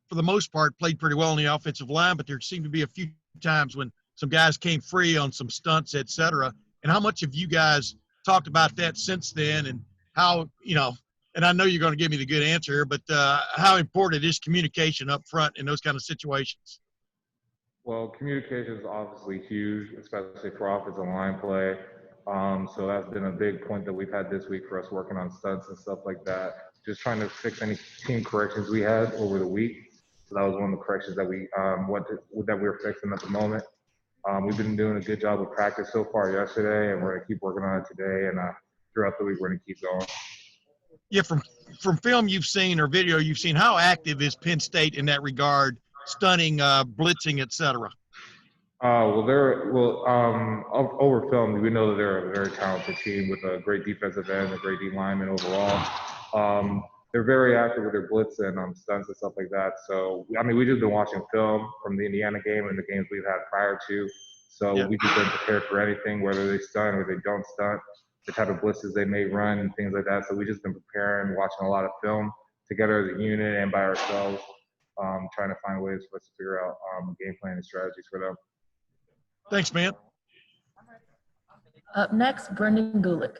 for the most part, played pretty well on the offensive line, but there seemed to be a few times when some guys came free on some stunts, et cetera. And how much have you guys talked about that since then, and how, and I know you're going to give me the good answer here, but how important is communication up front in those kind of situations? Well, communication is obviously huge, especially for offensive line play. So that's been a big point that we've had this week for us, working on stunts and stuff like that. Just trying to fix any team corrections we had over the week. So that was one of the corrections that we were fixing at the moment. We've been doing a good job of practice so far yesterday, and we're going to keep working on it today. And throughout the week, we're going to keep going. Yeah, from film you've seen or video you've seen, how active is Penn State in that regard, stunning, blitzing, et cetera? Over film, we know that they're a very talented team with a great defensive end, a great D lineman overall. They're very active with their blitz and stunts and stuff like that. So, we've just been watching film from the Indiana game and the games we've had prior to. So we've just been prepared for anything, whether they stunt or they don't stunt, the type of blitzes they may run and things like that. So we've just been preparing, watching a lot of film together as a unit and by ourselves, trying to find ways for us to figure out game plan and strategies for them. Thanks, man. Up next, Brendan Gulick.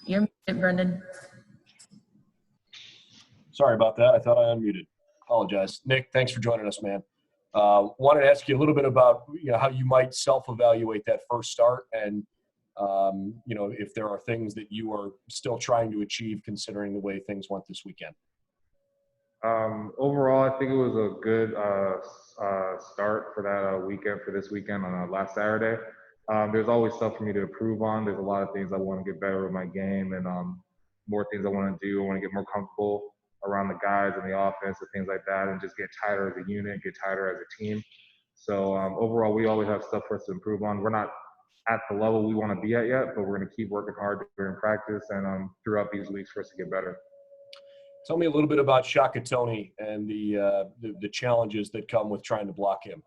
You're muted, Brendan. Sorry about that. I thought I unmuted. Apologize. Nick, thanks for joining us, man. Wanted to ask you a little bit about how you might self-evaluate that first start, and if there are things that you are still trying to achieve considering the way things went this weekend. Overall, I think it was a good start for that weekend, for this weekend on last Saturday. There's always stuff for me to improve on. There's a lot of things I want to get better with my game, and more things I want to do. I want to get more comfortable around the guys and the offense and things like that, and just get tighter as a unit, get tighter as a team. So overall, we always have stuff for us to improve on. We're not at the level we want to be at yet, but we're going to keep working hard during practice and throughout these weeks for us to get better. Tell me a little bit about Shaka Toney and the challenges that come with trying to block him.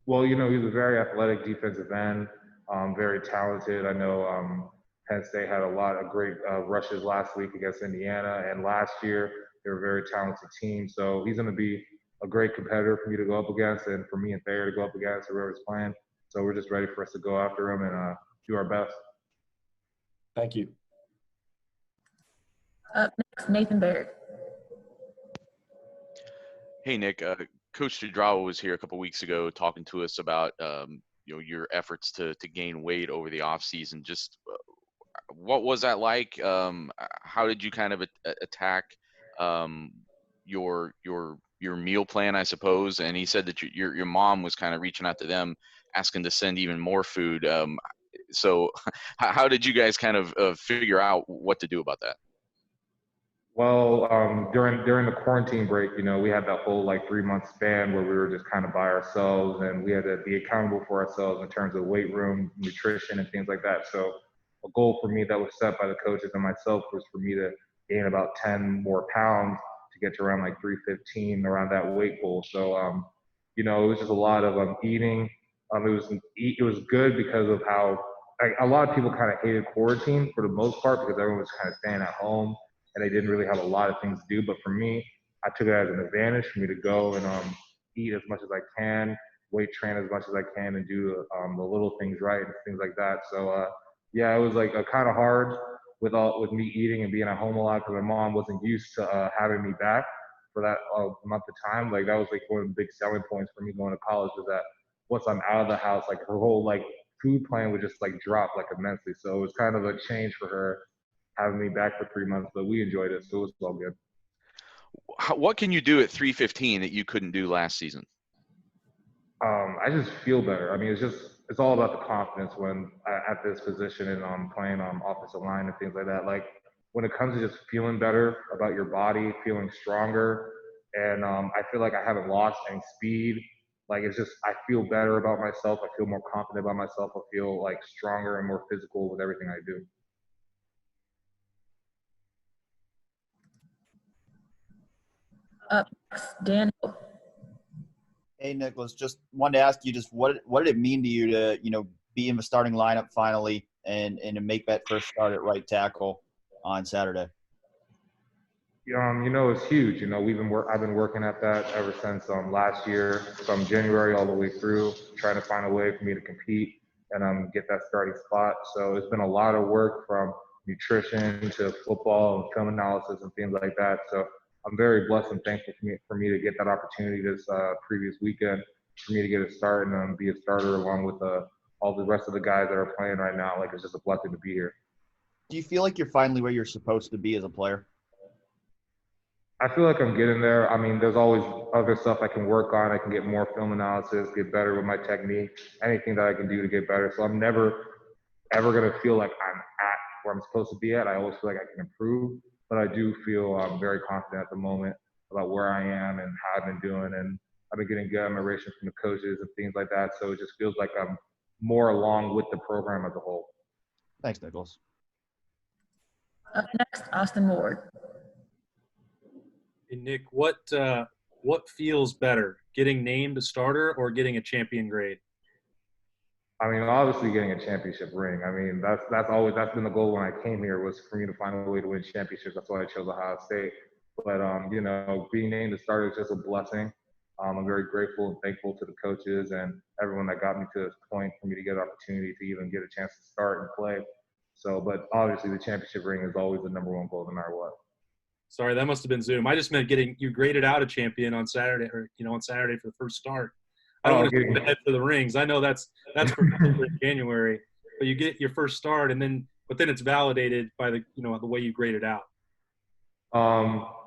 Well, he's a very athletic defensive end, very talented. I know Penn State had a lot of great rushes last week against Indiana, and last year they were a very talented team. So he's going to be a great competitor for me to go up against, and for me and Thayer to go up against, whoever's playing. So we're just ready for us to go after him and do our best. Thank you. Up next, Nathan Baird. Hey, Nick. Coach Jadrawa was here a couple weeks ago talking to us about your efforts to gain weight over the off season. Just what was that like? How did you kind of attack your meal plan, I suppose? And he said that your mom was kind of reaching out to them, asking to send even more food. So how did you guys kind of figure out what to do about that? Well, during the quarantine break, we had that whole 3-month span where we were just kind of by ourselves, and we had to be accountable for ourselves in terms of weight room, nutrition, and things like that. So a goal for me that was set by the coaches and myself was for me to gain about 10 more pounds to get to around 315, around that weight goal. So, it was just a lot of eating. It was good because of how a lot of people kind of hated quarantine for the most part, because everyone was kind of staying at home and they didn't really have a lot of things to do. But for me, I took it as an advantage for me to go and eat as much as I can, weight train as much as I can, and do the little things right and things like that. So yeah, it was kind of hard with me eating and being at home a lot, because my mom wasn't used to having me back for that month of time. That was one of the big selling points for me going to college, was that once I'm out of the house, her whole food plan would just drop immensely. So it was kind of a change for her having me back for 3 months, but we enjoyed it, so it was all good. What can you do at 315 that you couldn't do last season? I just feel better. It's all about the confidence when at this position and playing offensive line and things like that. When it comes to just feeling better about your body, feeling stronger, and I feel like I haven't lost any speed. It's just, I feel better about myself. I feel more confident about myself. I feel stronger and more physical with everything I do. Up next, Dan Hill. Hey, Nicholas, just wanted to ask you just what did it mean to you to, be in the starting lineup finally and to make that first start at right tackle on Saturday? It's huge. I've been working at that ever since last year, from January all the way through, trying to find a way for me to compete and get that starting spot. So it's been a lot of work, from nutrition to football and film analysis and things like that. So I'm very blessed and thankful for me to get that opportunity this previous weekend, for me to get a start and be a starter along with all the rest of the guys that are playing right now. Like, it's just a blessing to be here. Do you feel like you're finally where you're supposed to be as a player? I feel like I'm getting there. I mean, there's always other stuff I can work on. I can get more film analysis, get better with my technique, anything that I can do to get better. So I'm never, ever going to feel like I'm at where I'm supposed to be at. I always feel like I can improve, but I do feel very confident at the moment about where I am and how I've been doing. And I've been getting good admiration from the coaches and things like that. So it just feels like I'm more along with the program as a whole. Thanks, Nicholas. Up next, Austin Ward. Hey, Nick, what feels better, getting named a starter or getting a champion grade? I mean, obviously getting a championship ring. I mean, that's been the goal when I came here, was for me to find a way to win championships. That's why I chose Ohio State. But being named a starter is just a blessing. I'm very grateful and thankful to the coaches and everyone that got me to this point for me to get an opportunity to even get a chance to start and play. So, but obviously the championship ring is always the number one goal, no matter what. Sorry, that must have been Zoom. I just meant getting you graded out a champion on Saturday, or on Saturday for the first start. I don't want to get ahead for the rings. I know that's for January, but you get your first start, and then it's validated by the way you grade it out.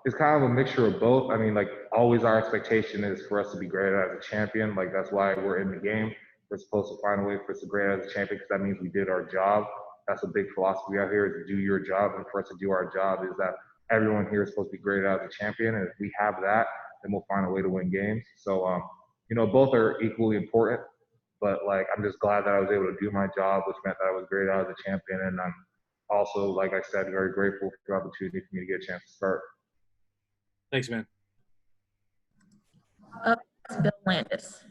It's kind of a mixture of both. I mean, like, always our expectation is for us to be graded as a champion. Like, that's why we're in the game. We're supposed to find a way for us to grade as a champion, because that means we did our job. That's a big philosophy out here, is to do your job. And for us to do our job is that everyone here is supposed to be graded as a champion. And if we have that, then we'll find a way to win games. So, both are equally important. But, like, I'm just glad that I was able to do my job, which meant that I was graded out as a champion. And I'm also, like I said, very grateful for the opportunity for me to get a chance to start. Thanks, man. Up next, Bill Landis.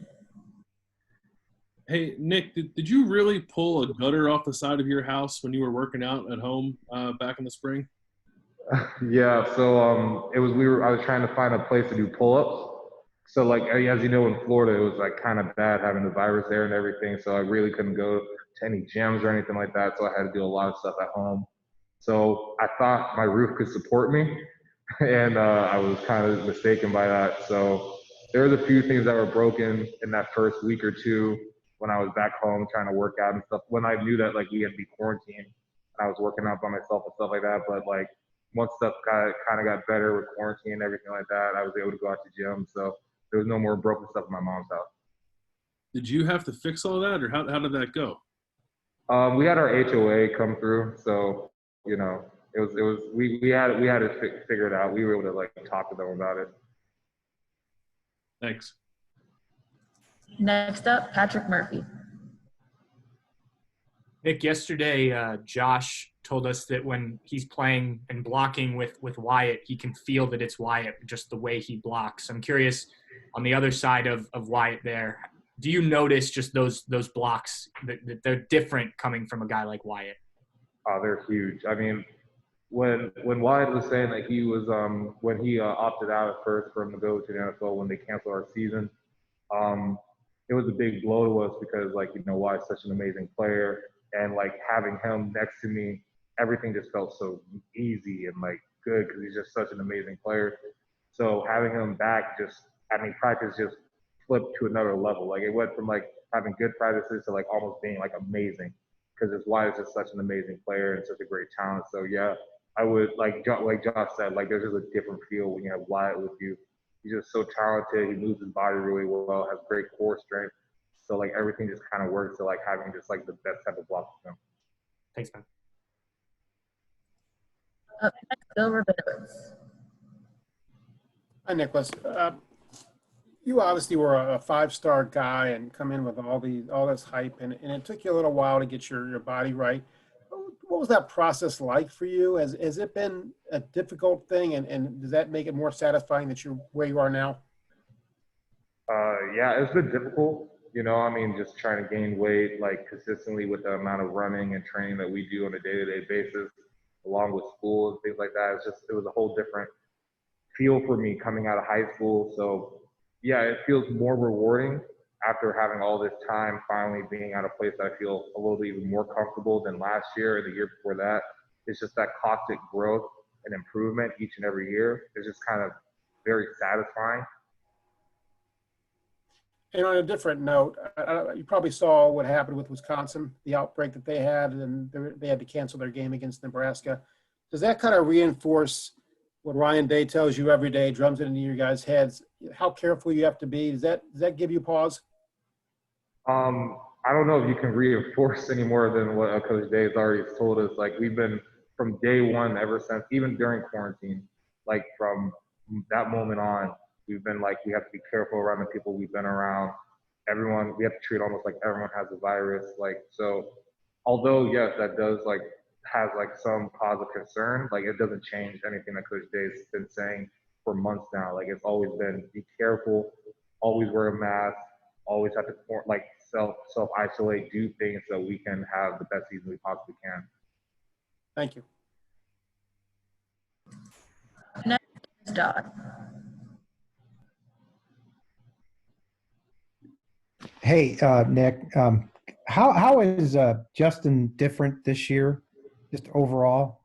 Hey, Nick, did you really pull a gutter off the side of your house when you were working out at home back in the spring? Yeah, so I was trying to find a place to do pull-ups. So, like, as you know, in Florida, it was like kind of bad having the virus there and everything. So I really couldn't go to any gyms or anything like that. So I had to do a lot of stuff at home. So I thought my roof could support me, and I was kind of mistaken by that. So there was a few things that were broken in that first week or two when I was back home trying to work out and stuff. When I knew that, like, we had to be quarantined, and I was working out by myself and stuff like that. But, like, once stuff kind of got better with quarantine and everything like that, I was able to go out to gym. So there was no more broken stuff in my mom's house. Did you have to fix all that, or how did that go? We had our HOA come through, so we had to figure it out. We were able to, like, talk to them about it. Thanks. Next up, Patrick Murphy. Nick, yesterday, Josh told us that when he's playing and blocking with Wyatt, he can feel that it's Wyatt, just the way he blocks. I'm curious, on the other side of Wyatt there, do you notice just those blocks that they're different coming from a guy like Wyatt? Oh, they're huge. I mean, when Wyatt was saying that he was when he opted out at first for him to go to the NFL when they canceled our season, it was a big blow to us because, like, Wyatt's such an amazing player, and, like, having him next to me, everything just felt so easy and, like, good because he's just such an amazing player. So having him back practice just flipped to another level. Like, it went from, like, having good practices to, like, almost being, like, amazing, because Wyatt is just such an amazing player and such a great talent. So yeah, I would, like Josh said, like, there's just a different feel when you have Wyatt with you. He's just so talented. He moves his body really well, has great core strength. So, like, everything just kind of works to, like, having just, like, the best type of block with him. Thanks, man. Up next, Bill Rabinowitz. Hi, Nicholas. You obviously were a five-star guy and come in with all this hype, and it took you a little while to get your body right. What was that process like for you? Has it been a difficult thing, and does that make it more satisfying that you're where you are now? Yeah, it's been difficult. I mean, just trying to gain weight like consistently with the amount of running and training that we do on a day-to-day basis, along with school and things like that. It was a whole different feel for me coming out of high school. So yeah, it feels more rewarding after having all this time finally being at a place that I feel a little bit even more comfortable than last year or the year before that. It's just that constant growth and improvement each and every year. It's just kind of very satisfying. And on a different note, you probably saw what happened with Wisconsin, the outbreak that they had, and they had to cancel their game against Nebraska. Does that kind of reinforce what Ryan Day tells you every day, drums it into your guys' heads, how careful you have to be? Does that give you pause? I don't know if you can reinforce any more than what Coach Day has already told us. Like we've been from day one, ever since, even during quarantine, like from that moment on, we've been like, we have to be careful around the people we've been around. Everyone, we have to treat almost like everyone has a virus. Like, so although yes, that does like, has like some cause of concern, like it doesn't change anything that Coach Day's been saying for months now. Like it's always been, be careful, always wear a mask, always have to like self isolate, do things so we can have the best season we possibly can. Thank you. Next is Dodd. Hey, Nick, how is Justin different this year, just overall?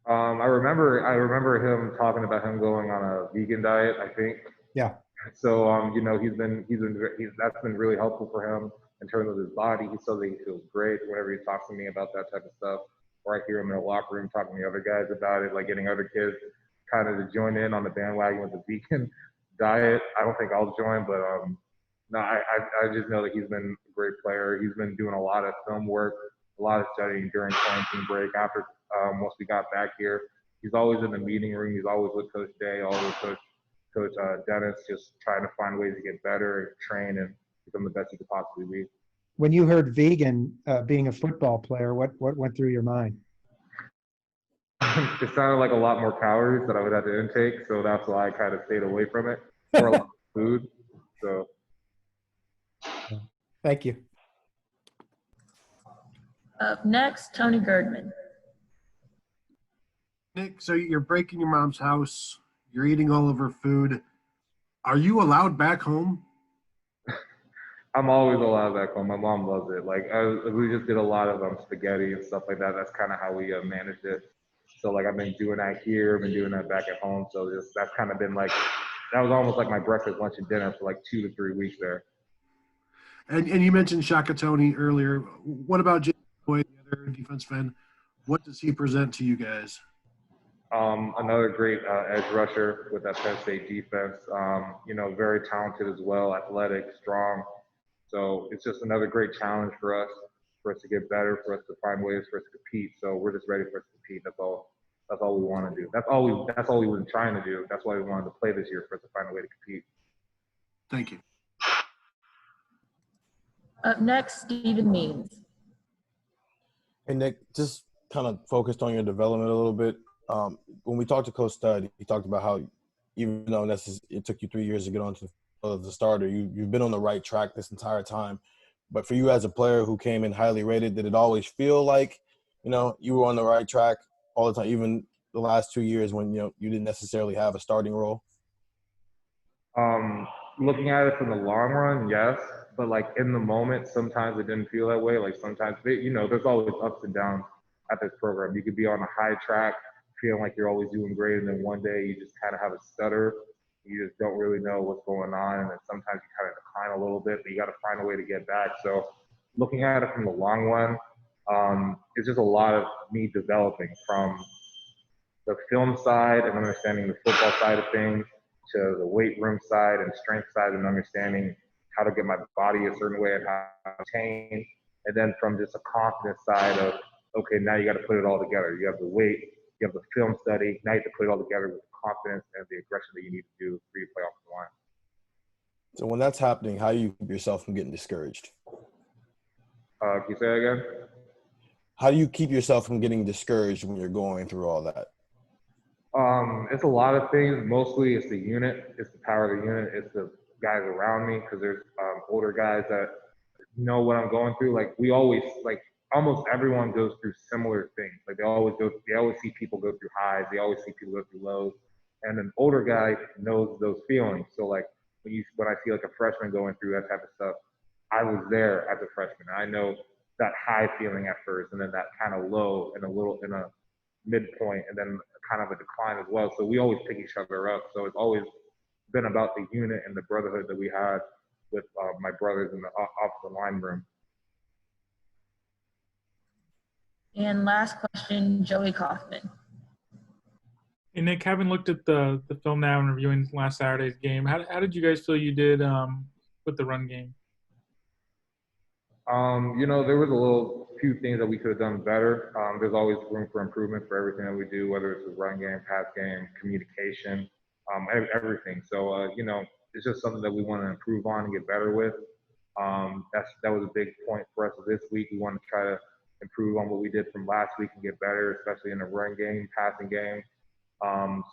I remember him talking about him going on a vegan diet, I think. Yeah. So that's been really helpful for him in terms of his body. He says that he feels great whenever he talks to me about that type of stuff. Or I hear him in the locker room talking to the other guys about it, like getting other kids kind of to join in on the bandwagon with the vegan diet. I don't think I'll join, but no, I just know that he's been a great player. He's been doing a lot of film work, a lot of studying during quarantine break. After once we got back here, he's always in the meeting room. He's always with Coach Day, always with Coach Dennis, just trying to find ways to get better and train and become the best he could possibly be. When you heard vegan, being a football player, what went through your mind? It sounded like a lot more calories that I would have to intake, so that's why I kind of stayed away from it. Or a lot of food. So. Thank you. Up next, Tony Girdman. Nick, so you're breaking your mom's house. You're eating all of her food. Are you allowed back home? I'm always allowed back home. My mom loves it. Like we just did a lot of spaghetti and stuff like that. That's kind of how we managed it. So like I've been doing that here, I've been doing that back at home. So that's kind of been like, that was almost like my breakfast, lunch, and dinner for like 2 to 3 weeks there. And you mentioned Shaka Tony earlier. What about Jay Boyd, the other defense fan? What does he present to you guys? Another great edge rusher with that Penn State defense. Very talented as well, athletic, strong. So it's just another great challenge for us to get better, for us to find ways for us to compete. So we're just ready for us to compete. That's all we want to do. That's all we were trying to do. That's why we wanted to play this year, for us to find a way to compete. Thank you. Up next, Stephen Means. Hey, Nick, just kind of focused on your development a little bit. When we talked to Coach Stud, he talked about how even though it took you 3 years to get onto the starter, you've been on the right track this entire time. But for you as a player who came in highly rated, did it always feel like, you were on the right track all the time, even the last 2 years when, you didn't necessarily have a starting role? Looking at it from the long run, yes. But like in the moment, sometimes it didn't feel that way. Like sometimes, there's always ups and downs at this program. You could be on a high track, feeling like you're always doing great, and then one day you just kind of have a stutter. You just don't really know what's going on, and then sometimes you kind of decline a little bit, but you got to find a way to get back. So looking at it from the long run, it's just a lot of me developing from the film side and understanding the football side of things to the weight room side and strength side and understanding how to get my body a certain way and how to train. And then from just a confidence side of, okay, now you got to put it all together. You have the weight, you have the film study, now you have to put it all together with the confidence and the aggression that you need to do for you to play off the line. So when that's happening, how do you keep yourself from getting discouraged? Can you say that again? How do you keep yourself from getting discouraged when you're going through all that? It's a lot of things. Mostly it's the unit. It's the power of the unit. It's the guys around me because there's older guys that know what I'm going through. Like we always like almost everyone goes through similar things. Like they always see people go through highs, they always see people go through lows. And an older guy knows those feelings. So like when I see like a freshman going through that type of stuff, I was there as a freshman. I know that high feeling at first, and then that kind of low, and in a midpoint, and then kind of a decline as well. So we always pick each other up. So it's always been about the unit and the brotherhood that we had with my brothers in the offensive line room. And last question, Joey Kaufman. Hey, Nick, having looked at the film now and reviewing last Saturday's game, how did you guys feel you did with the run game? There was few things that we could have done better. There's always room for improvement for everything that we do, whether it's the run game, pass game, communication, everything. So, it's just something that we want to improve on and get better with. That was a big point for us this week. We want to try to improve on what we did from last week and get better, especially in the run game, passing game.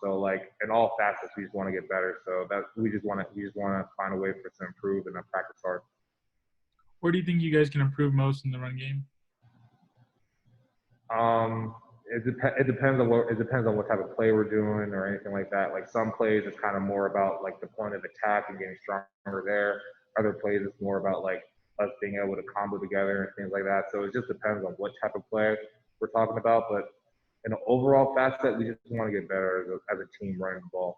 So like in all facets, we just want to get better. So that we just want to find a way for us to improve and practice hard. Where do you think you guys can improve most in the run game? It depends on what type of play we're doing or anything like that. Like some plays it's kind of more about like the point of attack and getting stronger there. Other plays it's more about like us being able to combo together and things like that. So it just depends on what type of play we're talking about. But in an overall facet, we just want to get better as a team running the ball.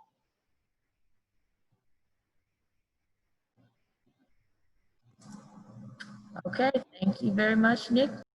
Okay, thank you very much, Nick.